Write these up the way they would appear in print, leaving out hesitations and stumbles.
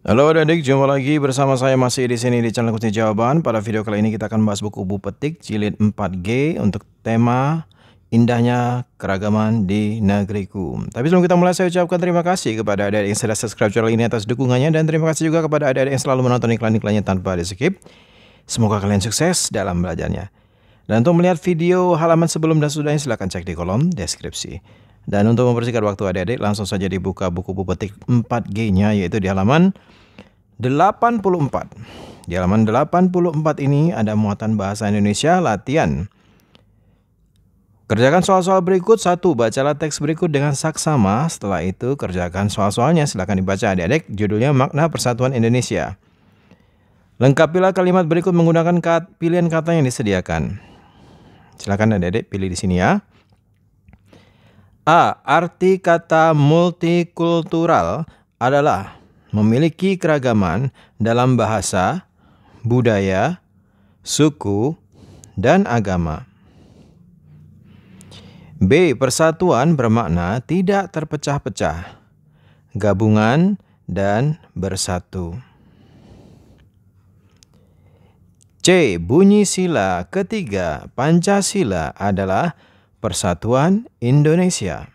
Halo adik-adik, jumpa lagi bersama saya masih di sini di channel Kunci Jawaban. Pada video kali ini kita akan bahas buku Bu Petik jilid 4G untuk tema indahnya keragaman di negeriku. Tapi sebelum kita mulai, saya ucapkan terima kasih kepada adik-adik yang sudah subscribe channel ini atas dukungannya, dan terima kasih juga kepada adik-adik yang selalu menonton iklan-iklannya tanpa di skip. Semoga kalian sukses dalam belajarnya. Dan untuk melihat video halaman sebelum dan sudahnya, silahkan cek di kolom deskripsi. Dan untuk mempersingkat waktu adik-adik, langsung saja dibuka buku Bu Petik 4G-nya, yaitu di halaman 84. Di halaman 84 ini ada muatan bahasa Indonesia latihan. Kerjakan soal-soal berikut. 1. Bacalah teks berikut dengan saksama. Setelah itu kerjakan soal-soalnya. Silakan dibaca adik-adik. Judulnya Makna Persatuan Indonesia. Lengkapilah kalimat berikut menggunakan pilihan kata yang disediakan. Silakan adik-adik pilih di sini ya. A. Arti kata multikultural adalah memiliki keragaman dalam bahasa, budaya, suku, dan agama. B. Persatuan bermakna tidak terpecah-pecah, gabungan, dan bersatu. C. Bunyi sila ketiga Pancasila adalah Persatuan Indonesia.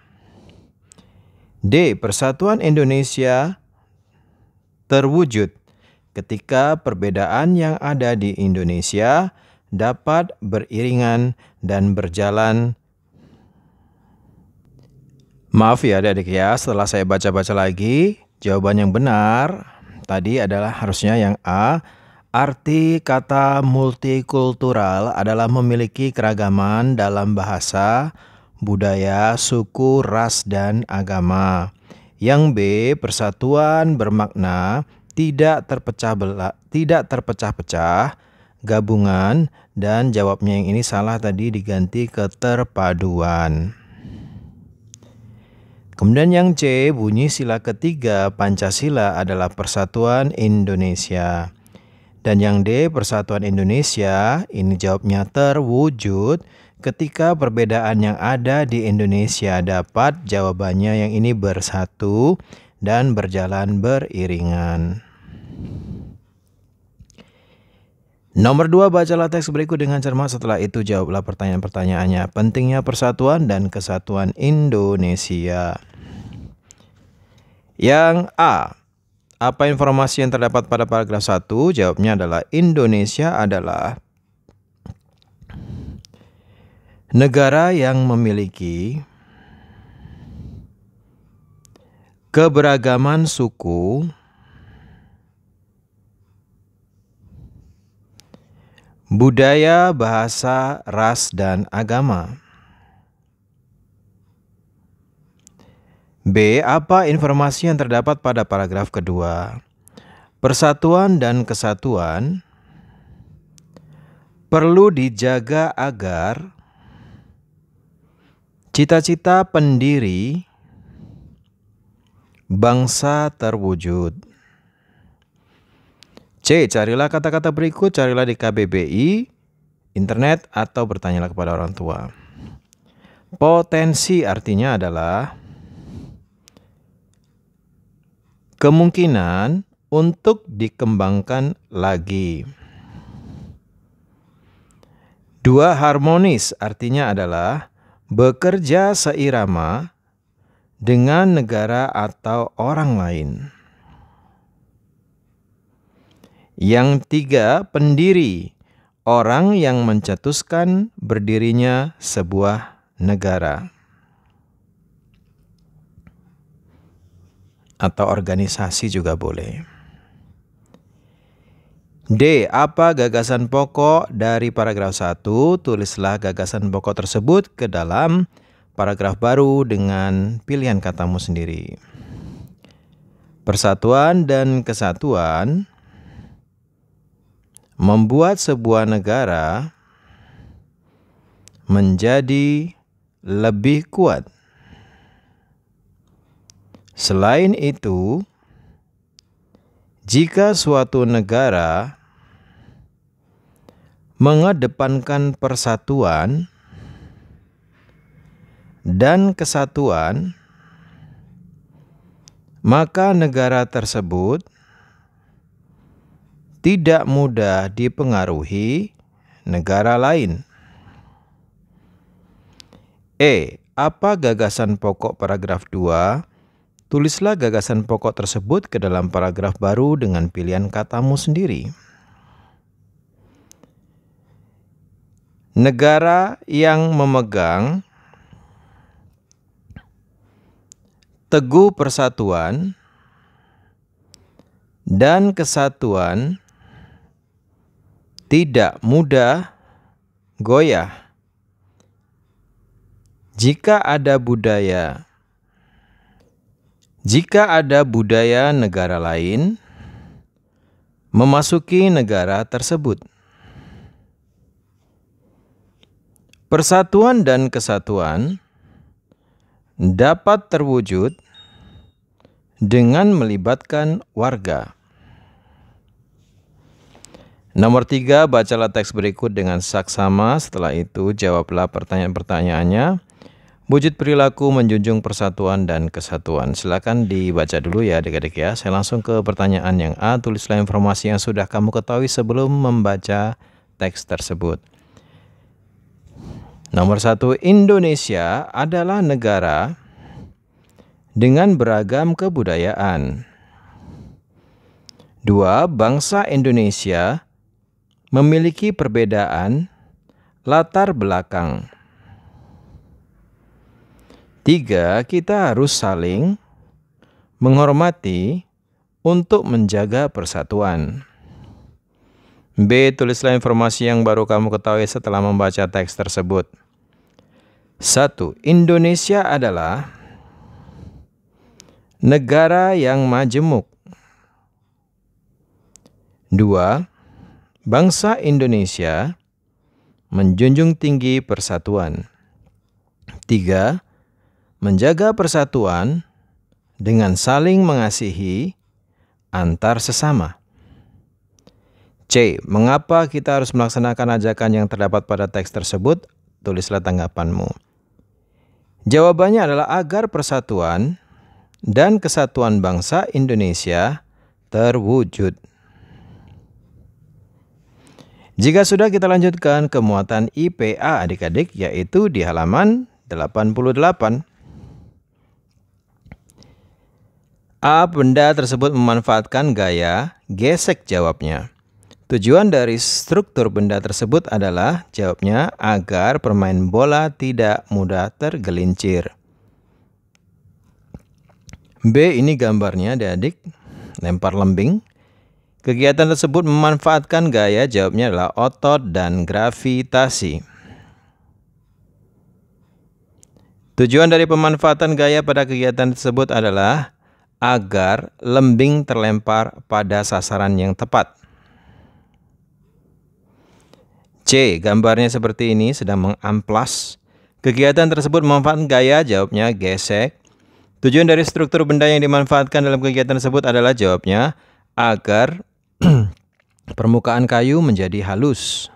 D. Persatuan Indonesia terwujud ketika perbedaan yang ada di Indonesia dapat beriringan dan berjalan. Maaf ya adik-adik ya, setelah saya baca-baca lagi, jawaban yang benar tadi adalah harusnya yang A. Arti kata multikultural adalah memiliki keragaman dalam bahasa, budaya, suku, ras, dan agama. Yang B. Persatuan bermakna tidak terpecah-pecah, gabungan, dan jawabnya yang ini salah tadi, diganti ke terpaduan. Kemudian yang C. Bunyi sila ketiga Pancasila adalah Persatuan Indonesia. Dan yang D. Persatuan Indonesia, ini jawabnya terwujud ketika perbedaan yang ada di Indonesia dapat, jawabannya yang ini bersatu dan berjalan beriringan. Nomor 2, bacalah teks berikut dengan cermat. Setelah itu jawablah pertanyaan-pertanyaannya. Pentingnya persatuan dan kesatuan Indonesia. Yang A. Apa informasi yang terdapat pada paragraf 1? Jawabnya adalah Indonesia adalah negara yang memiliki keberagaman suku, budaya, bahasa, ras, dan agama. B. Apa informasi yang terdapat pada paragraf kedua? Persatuan dan kesatuan perlu dijaga agar cita-cita pendiri bangsa terwujud. C. Carilah kata-kata berikut, carilah di KBBI, internet, atau bertanyalah kepada orang tua. Potensi artinya adalah kemungkinan untuk dikembangkan lagi. 2. Harmonis artinya adalah bekerja seirama dengan negara atau orang lain. Yang 3. Pendiri, orang yang mencetuskan berdirinya sebuah negara atau organisasi juga boleh. D. Apa gagasan pokok dari paragraf 1? Tulislah gagasan pokok tersebut ke dalam paragraf baru dengan pilihan katamu sendiri. Persatuan dan kesatuan membuat sebuah negara menjadi lebih kuat. Selain itu, jika suatu negara mengedepankan persatuan dan kesatuan, maka negara tersebut tidak mudah dipengaruhi negara lain. E. Apa gagasan pokok paragraf 2? Tulislah gagasan pokok tersebut ke dalam paragraf baru dengan pilihan katamu sendiri. Negara yang memegang teguh persatuan dan kesatuan tidak mudah goyah. Jika ada budaya negara lain memasuki negara tersebut. Persatuan dan kesatuan dapat terwujud dengan melibatkan warga. Nomor 3, bacalah teks berikut dengan saksama. Setelah itu jawablah pertanyaan-pertanyaannya. Wujud perilaku menjunjung persatuan dan kesatuan. Silakan dibaca dulu ya adik-adik ya. Saya langsung ke pertanyaan yang A. Tulislah informasi yang sudah kamu ketahui sebelum membaca teks tersebut. Nomor 1, Indonesia adalah negara dengan beragam kebudayaan. 2, bangsa Indonesia memiliki perbedaan latar belakang. 3, kita harus saling menghormati untuk menjaga persatuan. B, tulislah informasi yang baru kamu ketahui setelah membaca teks tersebut. 1, Indonesia adalah negara yang majemuk. 2, bangsa Indonesia menjunjung tinggi persatuan. 3, menjaga persatuan dengan saling mengasihi antar sesama. C, mengapa kita harus melaksanakan ajakan yang terdapat pada teks tersebut? Tulislah tanggapanmu. Jawabannya adalah agar persatuan dan kesatuan bangsa Indonesia terwujud. Jika sudah, kita lanjutkan ke muatan IPA adik-adik, yaitu di halaman 88. A. Benda tersebut memanfaatkan gaya gesek. Jawabnya. Tujuan dari struktur benda tersebut adalah, jawabnya, agar permain bola tidak mudah tergelincir. B. Ini gambarnya adik-adik, lempar lembing. Kegiatan tersebut memanfaatkan gaya. Jawabnya adalah otot dan gravitasi. Tujuan dari pemanfaatan gaya pada kegiatan tersebut adalah agar lembing terlempar pada sasaran yang tepat. C. Gambarnya seperti ini, sedang mengamplas. Kegiatan tersebut memanfaatkan gaya. Jawabnya gesek. Tujuan dari struktur benda yang dimanfaatkan dalam kegiatan tersebut adalah, jawabnya, agar permukaan kayu menjadi halus.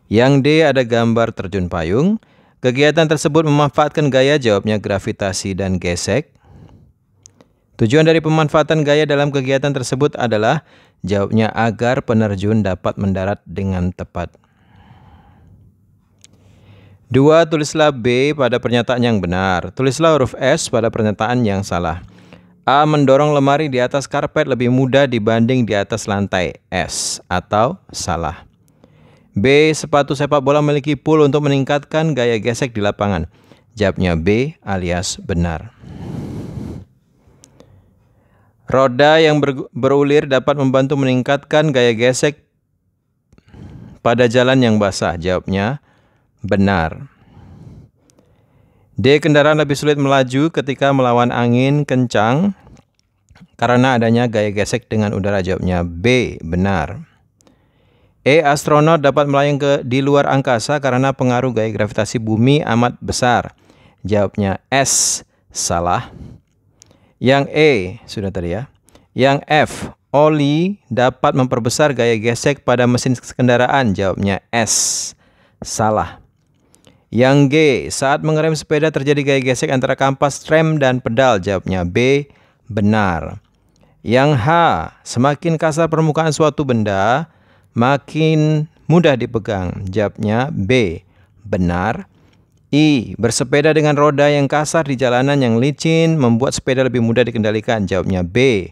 Yang D. Ada gambar terjun payung. Kegiatan tersebut memanfaatkan gaya. Jawabnya gravitasi dan gesek. Tujuan dari pemanfaatan gaya dalam kegiatan tersebut adalah, jawabnya, agar penerjun dapat mendarat dengan tepat. 2. Tulislah B pada pernyataan yang benar. Tulislah huruf S pada pernyataan yang salah. A. Mendorong lemari di atas karpet lebih mudah dibanding di atas lantai. S atau salah. B. Sepatu sepak bola memiliki pool untuk meningkatkan gaya gesek di lapangan. Jawabnya B alias benar. Roda yang berulir dapat membantu meningkatkan gaya gesek pada jalan yang basah. Jawabnya benar. D. Kendaraan lebih sulit melaju ketika melawan angin kencang karena adanya gaya gesek dengan udara. Jawabnya B benar. E. Astronot dapat melayang di luar angkasa karena pengaruh gaya gravitasi bumi amat besar. Jawabnya S salah. Yang E sudah tadi ya. Yang F, oli dapat memperbesar gaya gesek pada mesin kendaraan. Jawabnya S salah. Yang G, saat mengerem sepeda terjadi gaya gesek antara kampas rem dan pedal. Jawabnya B benar. Yang H, semakin kasar permukaan suatu benda, makin mudah dipegang. Jawabnya B, benar. I, bersepeda dengan roda yang kasar di jalanan yang licin membuat sepeda lebih mudah dikendalikan. Jawabnya B,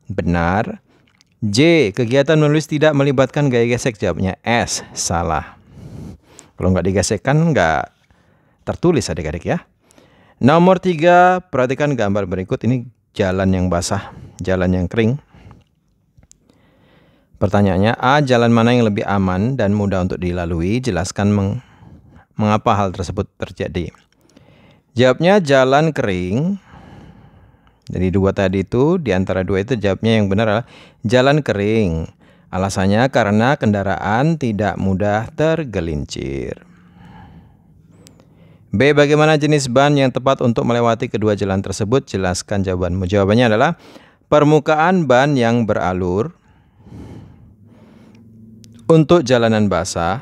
benar. J, kegiatan menulis tidak melibatkan gaya gesek. Jawabnya S, salah. Kalau nggak digesekkan nggak tertulis adik-adik ya. Nomor 3, perhatikan gambar berikut. Ini jalan yang basah, jalan yang kering. Pertanyaannya, A, jalan mana yang lebih aman dan mudah untuk dilalui? Jelaskan mengapa hal tersebut terjadi. Jawabnya jalan kering. Jadi dua tadi itu, di antara dua itu jawabnya yang benar adalah jalan kering. Alasannya karena kendaraan tidak mudah tergelincir. B, bagaimana jenis ban yang tepat untuk melewati kedua jalan tersebut? Jelaskan jawabanmu. Jawabannya adalah permukaan ban yang beralur untuk jalanan basah.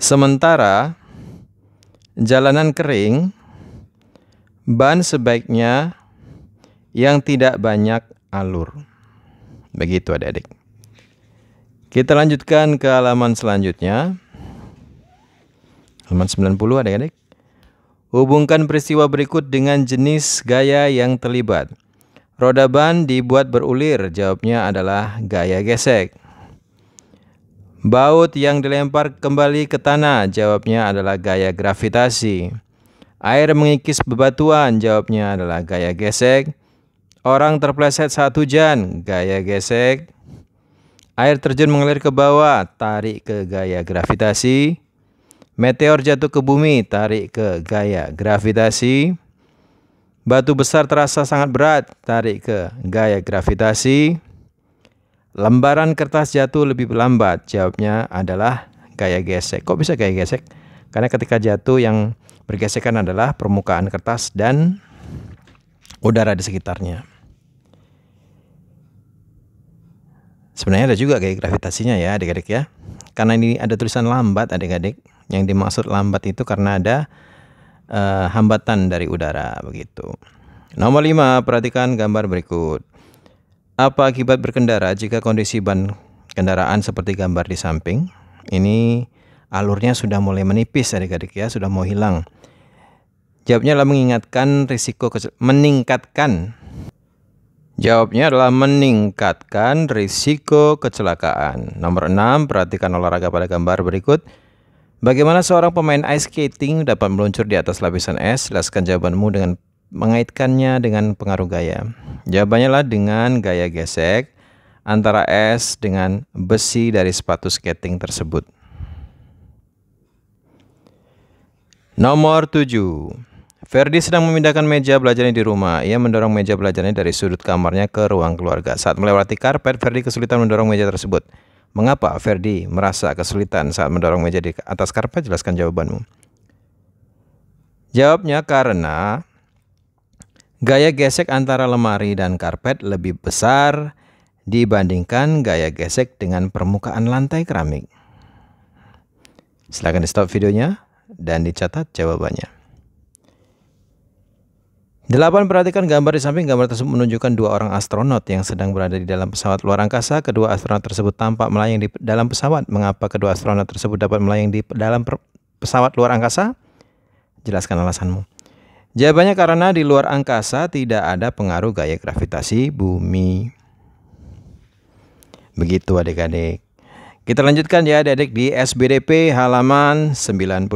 Sementara jalanan kering, ban sebaiknya yang tidak banyak alur. Begitu adik-adik. Kita lanjutkan ke halaman selanjutnya. Halaman 90 adik-adik. Hubungkan peristiwa berikut dengan jenis gaya yang terlibat. Roda ban dibuat berulir. Jawabnya adalah gaya gesek. Baut yang dilempar kembali ke tanah, jawabnya adalah gaya gravitasi. Air mengikis bebatuan, jawabnya adalah gaya gesek. Orang terpleset saat hujan, gaya gesek. Air terjun mengalir ke bawah, tarik ke gaya gravitasi. Meteor jatuh ke bumi, tarik ke gaya gravitasi. Batu besar terasa sangat berat, tarik ke gaya gravitasi. Lembaran kertas jatuh lebih lambat, jawabnya adalah gaya gesek. Kok bisa gaya gesek? Karena ketika jatuh yang bergesekan adalah permukaan kertas dan udara di sekitarnya. Sebenarnya ada juga gaya gravitasinya ya adik-adik ya. Karena ini ada tulisan lambat adik-adik. Yang dimaksud lambat itu karena ada hambatan dari udara begitu. Nomor 5, perhatikan gambar berikut. Apa akibat berkendara jika kondisi ban kendaraan seperti gambar di samping? Ini alurnya sudah mulai menipis adik-adik ya, sudah mau hilang. Jawabnya adalah meningkatkan. Jawabnya adalah meningkatkan risiko kecelakaan. Nomor 6, perhatikan olahraga pada gambar berikut. Bagaimana seorang pemain ice skating dapat meluncur di atas lapisan es? Jelaskan jawabanmu dengan mengaitkannya dengan pengaruh gaya. Jawabannya adalah dengan gaya gesek antara es dengan besi dari sepatu skating tersebut. Nomor 7. Ferdi sedang memindahkan meja belajarnya di rumah. Ia mendorong meja belajarnya dari sudut kamarnya ke ruang keluarga. Saat melewati karpet, Ferdi kesulitan mendorong meja tersebut. Mengapa Ferdi merasa kesulitan saat mendorong meja di atas karpet? Jelaskan jawabanmu. Jawabnya karena gaya gesek antara lemari dan karpet lebih besar dibandingkan gaya gesek dengan permukaan lantai keramik. Silakan di stop videonya dan dicatat jawabannya. 8. Perhatikan gambar di samping. Gambar tersebut menunjukkan dua orang astronot yang sedang berada di dalam pesawat luar angkasa. Kedua astronot tersebut tampak melayang di dalam pesawat. Mengapa kedua astronot tersebut dapat melayang di dalam pesawat luar angkasa? Jelaskan alasanmu. Jawabannya karena di luar angkasa tidak ada pengaruh gaya gravitasi bumi. Begitu adik-adik. Kita lanjutkan ya adik-adik di SBDP halaman 93.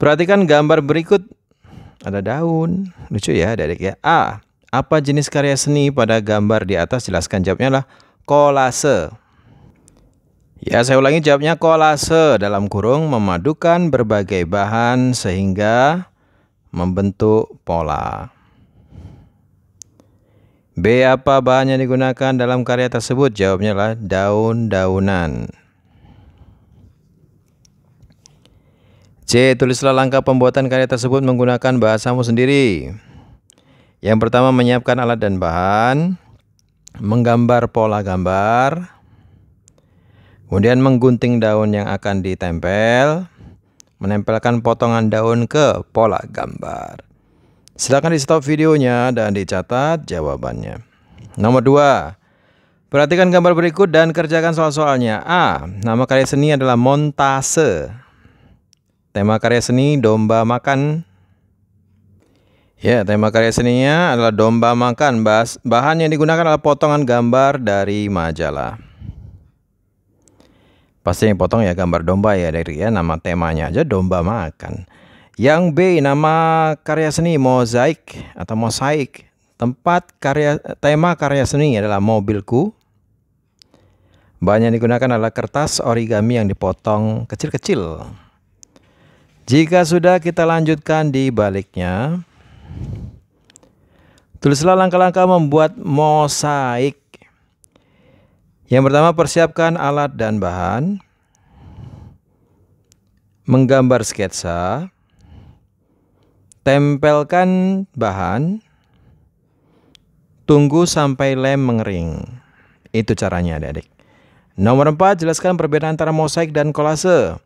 Perhatikan gambar berikut. Ada daun. Lucu ya adik-adik ya. A. Apa jenis karya seni pada gambar di atas? Jelaskan. Jawabnya adalah kolase. Ya, saya ulangi, jawabnya kolase dalam kurung memadukan berbagai bahan sehingga membentuk pola. B. Apa bahan yang digunakan dalam karya tersebut? Jawabnya adalah daun-daunan. C. Tulislah langkah pembuatan karya tersebut menggunakan bahasamu sendiri. Yang pertama, menyiapkan alat dan bahan, menggambar pola gambar, kemudian menggunting daun yang akan ditempel, menempelkan potongan daun ke pola gambar. Silakan di stop videonya dan dicatat jawabannya. Nomor 2. Perhatikan gambar berikut dan kerjakan soal-soalnya. A. Nama karya seni adalah montase. Tema karya seni domba makan. Ya, tema karya seninya adalah domba makan. Bahan yang digunakan adalah potongan gambar dari majalah. Pasti yang potong ya gambar domba ya, dari ya nama temanya aja domba makan. Yang B, nama karya seni mozaik atau mosaik. Tema karya seni adalah mobilku. Bahan yang digunakan adalah kertas origami yang dipotong kecil-kecil. Jika sudah, kita lanjutkan di baliknya. Tulislah langkah-langkah membuat mosaik. Yang pertama, persiapkan alat dan bahan. Menggambar sketsa. Tempelkan bahan. Tunggu sampai lem mengering. Itu caranya, adik-adik. Nomor 4, jelaskan perbedaan antara mosaik dan kolase.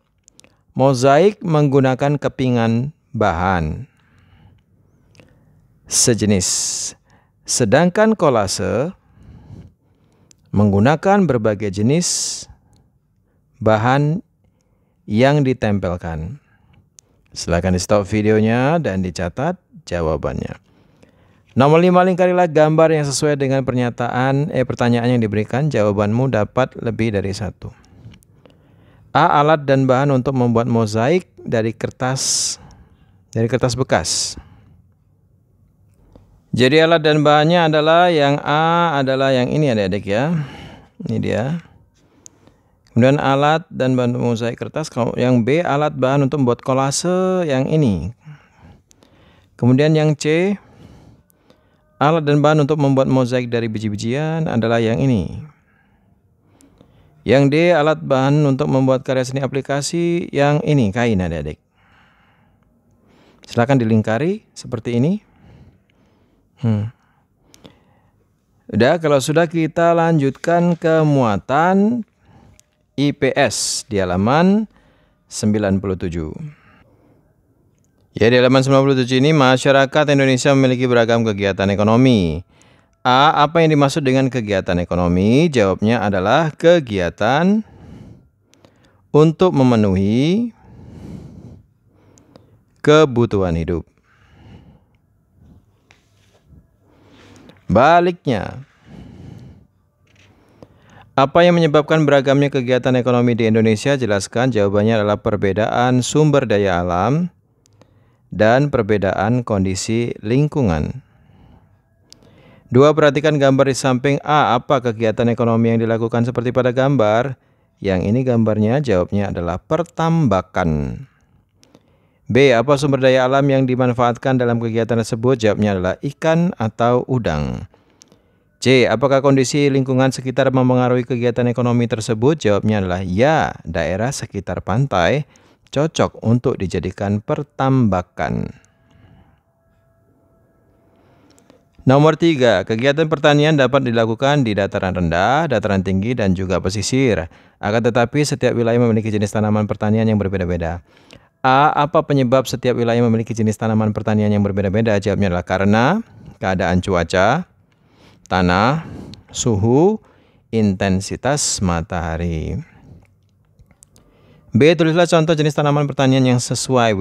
Mozaik menggunakan kepingan bahan sejenis, sedangkan kolase menggunakan berbagai jenis bahan yang ditempelkan. Silakan di stop videonya dan dicatat jawabannya. Nomor 5, lingkarilah gambar yang sesuai dengan pertanyaan yang diberikan. Jawabanmu dapat lebih dari 1. A. Alat dan bahan untuk membuat mozaik dari kertas bekas. Jadi alat dan bahannya adalah yang A adalah yang ini adik-adik ya. Ini dia. Kemudian alat dan bahan untuk mozaik kertas. Yang B alat bahan untuk membuat kolase yang ini. Kemudian yang C alat dan bahan untuk membuat mozaik dari biji-bijian adalah yang ini. Yang D alat bahan untuk membuat karya seni aplikasi yang ini, kain adik-adik. Silakan dilingkari seperti ini. Udah, kalau sudah, kita lanjutkan ke muatan IPS di halaman 97. Ya, di halaman 97 ini masyarakat Indonesia memiliki beragam kegiatan ekonomi. A. Apa yang dimaksud dengan kegiatan ekonomi? Jawabnya adalah kegiatan untuk memenuhi kebutuhan hidup. Baliknya, apa yang menyebabkan beragamnya kegiatan ekonomi di Indonesia? Jelaskan. Jawabannya adalah perbedaan sumber daya alam dan perbedaan kondisi lingkungan. 2. Perhatikan gambar di samping. A. Apa kegiatan ekonomi yang dilakukan seperti pada gambar? Yang ini gambarnya. Jawabnya adalah pertambakan. B. Apa sumber daya alam yang dimanfaatkan dalam kegiatan tersebut? Jawabnya adalah ikan atau udang. C. Apakah kondisi lingkungan sekitar mempengaruhi kegiatan ekonomi tersebut? Jawabnya adalah ya, daerah sekitar pantai cocok untuk dijadikan pertambakan. Nomor 3, kegiatan pertanian dapat dilakukan di dataran rendah, dataran tinggi, dan juga pesisir. Akan tetapi setiap wilayah memiliki jenis tanaman pertanian yang berbeda-beda. A. Apa penyebab setiap wilayah memiliki jenis tanaman pertanian yang berbeda-beda? Jawabnya adalah karena keadaan cuaca, tanah, suhu, intensitas matahari. B. Tulislah contoh jenis tanaman pertanian yang sesuai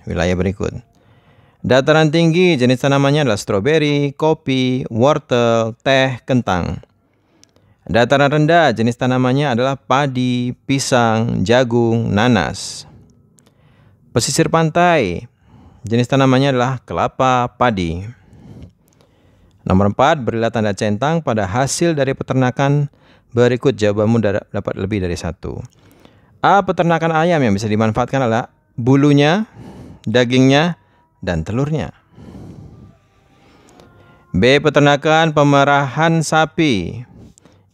wilayah berikut. Dataran tinggi, jenis tanamannya adalah stroberi, kopi, wortel, teh, kentang. Dataran rendah, jenis tanamannya adalah padi, pisang, jagung, nanas. Pesisir pantai, jenis tanamannya adalah kelapa, padi. Nomor 4, berilah tanda centang pada hasil dari peternakan berikut. Jawabanmu dapat lebih dari 1. A. Peternakan ayam yang bisa dimanfaatkan adalah bulunya, dagingnya, dan telurnya. B. Peternakan pemerahan sapi,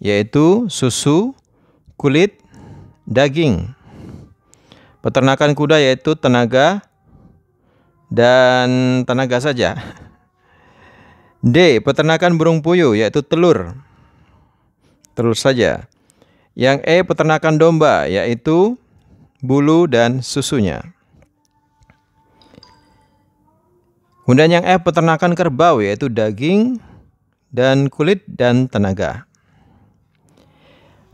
yaitu susu, kulit, daging. Peternakan kuda yaitu tenaga dan tenaga saja. D. Peternakan burung puyuh yaitu telur saja. Yang E. Peternakan domba yaitu bulu dan susunya. Kemudian yang F, peternakan kerbau, yaitu daging dan kulit dan tenaga.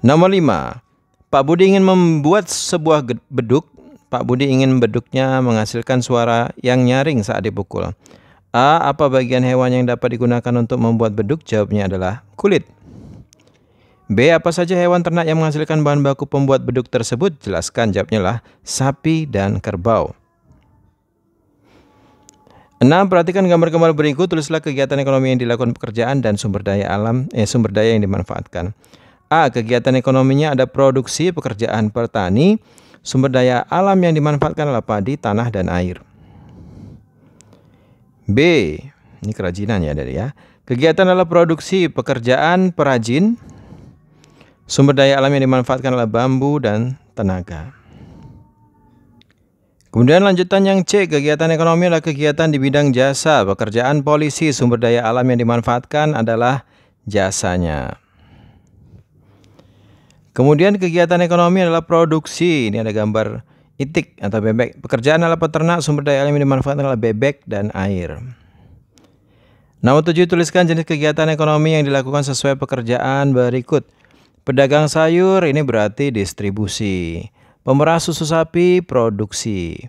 Nomor 5, Pak Budi ingin membuat sebuah beduk. Pak Budi ingin beduknya menghasilkan suara yang nyaring saat dipukul. A, apa bagian hewan yang dapat digunakan untuk membuat beduk? Jawabnya adalah kulit. B, apa saja hewan ternak yang menghasilkan bahan baku pembuat beduk tersebut? Jelaskan. Jawabnya adalah sapi dan kerbau. 6. Perhatikan gambar-gambar berikut, tulislah kegiatan ekonomi yang dilakukan pekerjaan dan sumber daya yang dimanfaatkan. A, kegiatan ekonominya ada produksi, pekerjaan petani, sumber daya alam yang dimanfaatkan adalah padi, tanah, dan air. B, ini kerajinan ya. Kegiatan adalah produksi, pekerjaan perajin, sumber daya alam yang dimanfaatkan adalah bambu dan tenaga. Kemudian lanjutan yang C, kegiatan ekonomi adalah kegiatan di bidang jasa, pekerjaan polisi, sumber daya alam yang dimanfaatkan adalah jasanya. Kemudian kegiatan ekonomi adalah produksi, ini ada gambar itik atau bebek. Pekerjaan adalah peternak, sumber daya alam yang dimanfaatkan adalah bebek dan air. Nomor 7, tuliskan jenis kegiatan ekonomi yang dilakukan sesuai pekerjaan berikut. Pedagang sayur, ini berarti distribusi. Pemerah susu sapi, produksi.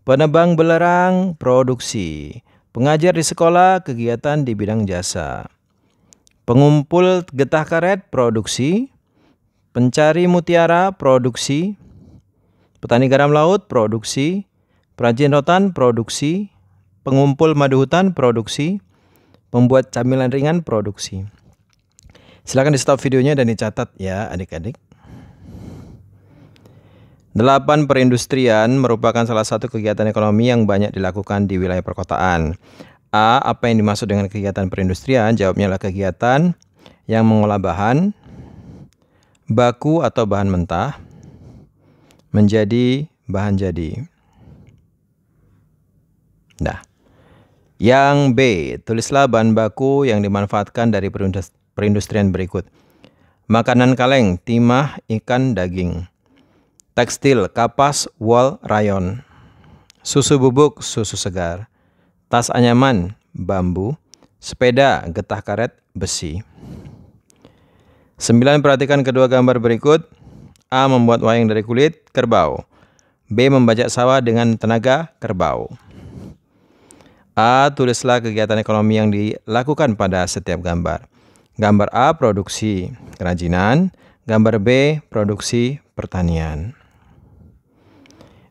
Penebang belerang, produksi. Pengajar di sekolah, kegiatan di bidang jasa. Pengumpul getah karet, produksi. Pencari mutiara, produksi. Petani garam laut, produksi. Perajin rotan, produksi. Pengumpul madu hutan, produksi. Pembuat camilan ringan, produksi. Silakan di stop videonya dan dicatat ya adik-adik. 8. Perindustrian merupakan salah satu kegiatan ekonomi yang banyak dilakukan di wilayah perkotaan. A, apa yang dimaksud dengan kegiatan perindustrian? Jawabnya adalah kegiatan yang mengolah bahan baku atau bahan mentah menjadi bahan jadi. Nah, yang B, tulislah bahan baku yang dimanfaatkan dari perindustrian berikut. Makanan kaleng, timah, ikan, daging. Tekstil, kapas, wol, rayon. Susu bubuk, susu segar. Tas anyaman, bambu. Sepeda, getah karet, besi. 9. Perhatikan kedua gambar berikut. A, membuat wayang dari kulit, kerbau. B, membajak sawah dengan tenaga, kerbau. A, tulislah kegiatan ekonomi yang dilakukan pada setiap gambar. Gambar A, produksi kerajinan. Gambar B, produksi pertanian.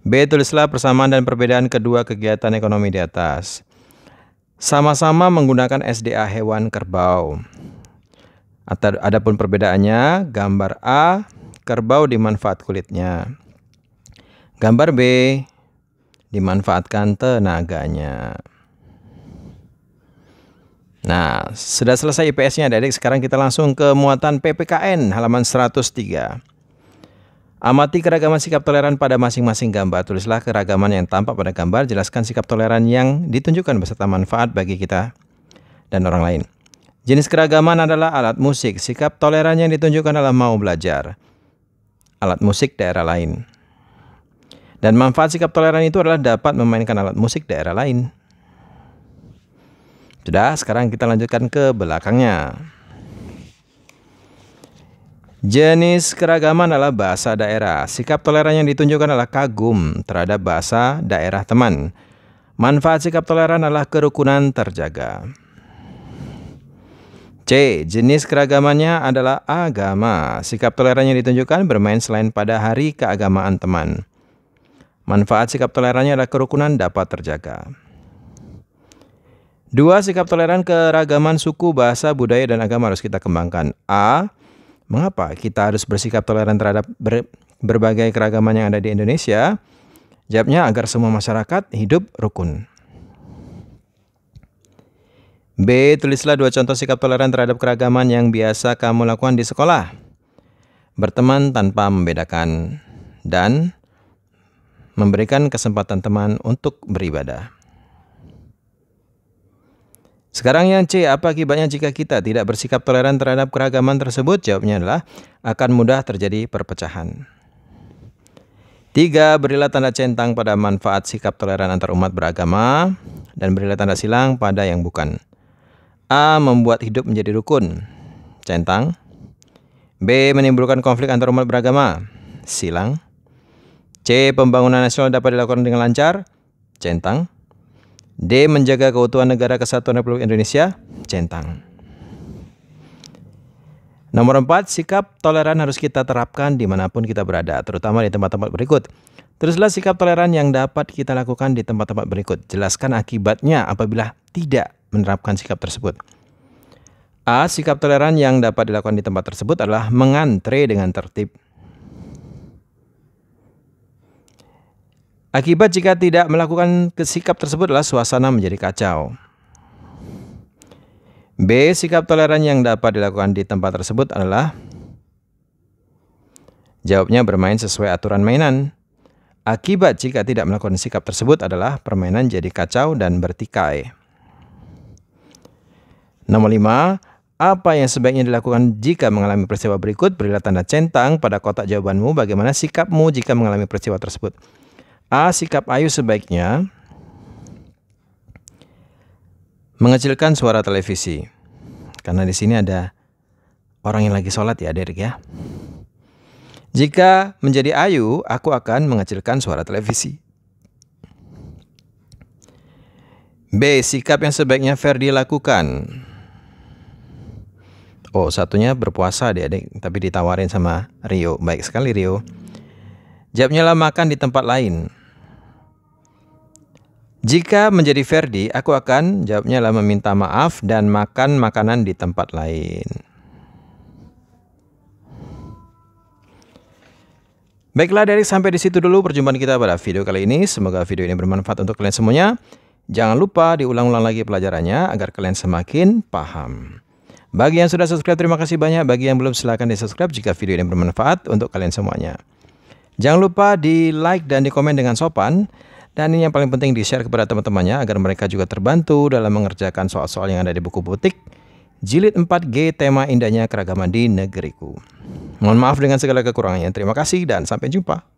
B, tulislah persamaan dan perbedaan kedua kegiatan ekonomi di atas. Sama-sama menggunakan SDA hewan kerbau. Adapun perbedaannya, gambar A, kerbau dimanfaat kulitnya. Gambar B, dimanfaatkan tenaganya. Nah, sudah selesai IPS-nya adik-adik. Sekarang kita langsung ke muatan PPKN halaman 103. Amati keragaman sikap toleran pada masing-masing gambar. Tulislah keragaman yang tampak pada gambar. Jelaskan sikap toleran yang ditunjukkan beserta manfaat bagi kita dan orang lain. Jenis keragaman adalah alat musik. Sikap toleran yang ditunjukkan adalah mau belajar. Alat musik daerah lain. Dan manfaat sikap toleran itu adalah dapat memainkan alat musik daerah lain. Sudah, sekarang kita lanjutkan ke belakangnya. Jenis keragaman adalah bahasa daerah. Sikap toleran yang ditunjukkan adalah kagum terhadap bahasa daerah teman. Manfaat sikap toleran adalah kerukunan terjaga. C. Jenis keragamannya adalah agama. Sikap toleran yang ditunjukkan bermain selain pada hari keagamaan teman. Manfaat sikap tolerannya adalah kerukunan dapat terjaga. 2. Sikap toleran keragaman suku, bahasa, budaya, dan agama harus kita kembangkan. A. Mengapa kita harus bersikap toleran terhadap berbagai keragaman yang ada di Indonesia? Jawabnya agar semua masyarakat hidup rukun. B. Tulislah 2 contoh sikap toleran terhadap keragaman yang biasa kamu lakukan di sekolah. Berteman tanpa membedakan dan memberikan kesempatan teman untuk beribadah. Sekarang yang C, apa akibatnya jika kita tidak bersikap toleran terhadap keragaman tersebut? Jawabnya adalah akan mudah terjadi perpecahan. 3. Berilah tanda centang pada manfaat sikap toleran antar umat beragama dan berilah tanda silang pada yang bukan. A. Membuat hidup menjadi rukun, centang. B. Menimbulkan konflik antar umat beragama, silang. C. Pembangunan nasional dapat dilakukan dengan lancar, centang. D. Menjaga keutuhan negara kesatuan Republik Indonesia, centang. Nomor 4, sikap toleran harus kita terapkan dimanapun kita berada, terutama di tempat-tempat berikut. Teruslah sikap toleran yang dapat kita lakukan di tempat-tempat berikut. Jelaskan akibatnya apabila tidak menerapkan sikap tersebut. A. Sikap toleran yang dapat dilakukan di tempat tersebut adalah mengantre dengan tertib. Akibat jika tidak melakukan sikap tersebut adalah suasana menjadi kacau. B. Sikap toleran yang dapat dilakukan di tempat tersebut adalah, jawabnya bermain sesuai aturan mainan. Akibat jika tidak melakukan sikap tersebut adalah permainan jadi kacau dan bertikai. Nomor 5. Apa yang sebaiknya dilakukan jika mengalami peristiwa berikut? Berilah tanda centang pada kotak jawabanmu bagaimana sikapmu jika mengalami peristiwa tersebut. A. Sikap Ayu sebaiknya mengecilkan suara televisi. Karena di sini ada orang yang lagi sholat ya, adik ya. Jika menjadi Ayu, aku akan mengecilkan suara televisi. B. Sikap yang sebaiknya Ferdi lakukan. Oh, satunya berpuasa adik-adik, tapi ditawarin sama Rio. Baik sekali Rio. Jawabnya lah makan di tempat lain. Jika menjadi Ferdi, aku akan, jawabnya lah meminta maaf dan makan makanan di tempat lain. Baiklah adik, sampai di situ dulu perjumpaan kita pada video kali ini. Semoga video ini bermanfaat untuk kalian semuanya. Jangan lupa diulang-ulang lagi pelajarannya agar kalian semakin paham. Bagi yang sudah subscribe, terima kasih banyak. Bagi yang belum, silahkan di-subscribe jika video ini bermanfaat untuk kalian semuanya. Jangan lupa di-like dan di-komen dengan sopan. Dan ini yang paling penting, di-share kepada teman-temannya agar mereka juga terbantu dalam mengerjakan soal-soal yang ada di buku butik Jilid 4G tema indahnya keragaman di negeriku. Mohon maaf dengan segala kekurangannya. Terima kasih dan sampai jumpa.